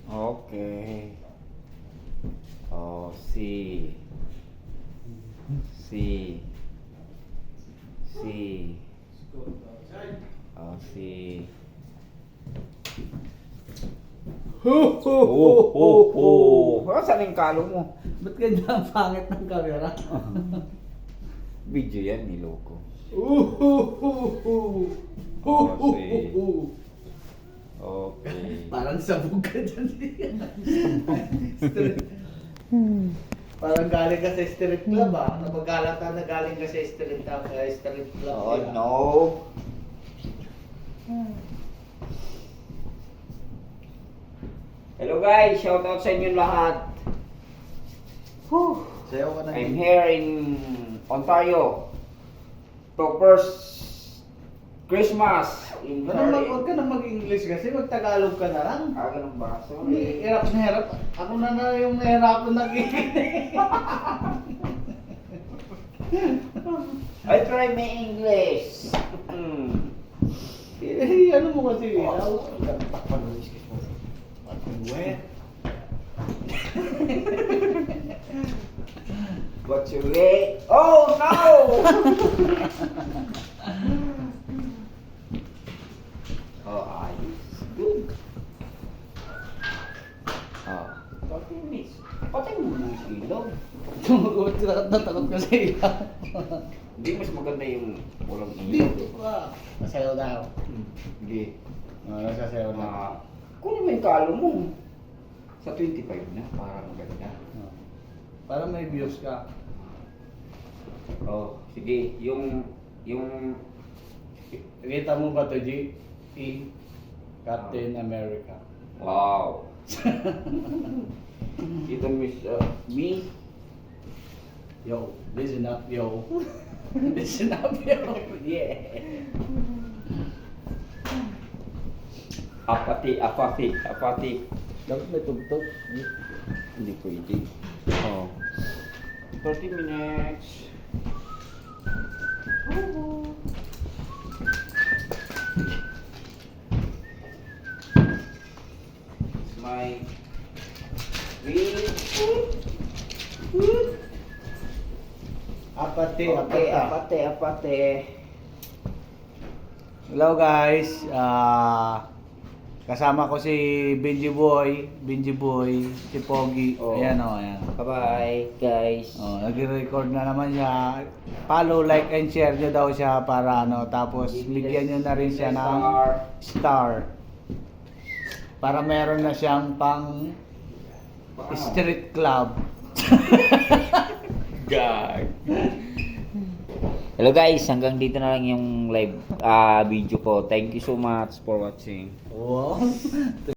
Okay. Oh, C. C. C. Oh, C. Saan yung kalo mo? Ba't ganda ang pangit ng camera? Video yan, niloko. Okay. Parang sabog ka dyan. Parang galing ka sa street club ah. Napagkalata na galing ka sa street club. Oh, diba? no. Hello guys, shout out sa inyo lahat. Sayaw ka na. I'm here in Ontario to first Christmas in Huwag ka na mag-English kasi mag-Tagalog ka na lang. Ganun ba? Hindi, Sorry. hirap na hirap. Ako na yung nahirapan nakikinig. I try my English. Ano mo kasi? What you wait? Oh no! Oh, ayos. Good. Oh, 40 minutes. Patay mo na yung ilaw. Natakot ka sa ilaw. Hindi mas maganda yung walang Hindi. ilaw. Masayaw na ako. Hindi. Nasasayaw na. Kunin mo yung kalo mo. Sa 25 na, parang maganda. Para may views ka. Oh, sige. Yung Kita mo ba ito, G? E. Captain America. wow. Ito miss me. Yo, listen up, yo. Listen up, yo. Yeah. Apati. Dapat may tugtog. Hindi pwede. Oh. 30 minutes. It's my Apate, Okay, apate. Hello guys, kasama ko si Benji Boy, si Pogi. Oh. Ayan o, ayan. Bye-bye, guys. Oh, nagre-record na naman siya. Follow, like, and share nyo daw siya para ano, tapos bigyan nyo na rin siya ng star. Para meron na siyang pang street club. Gag. Hello guys, hanggang dito na lang yung live video ko. Thank you so much for watching. Wow.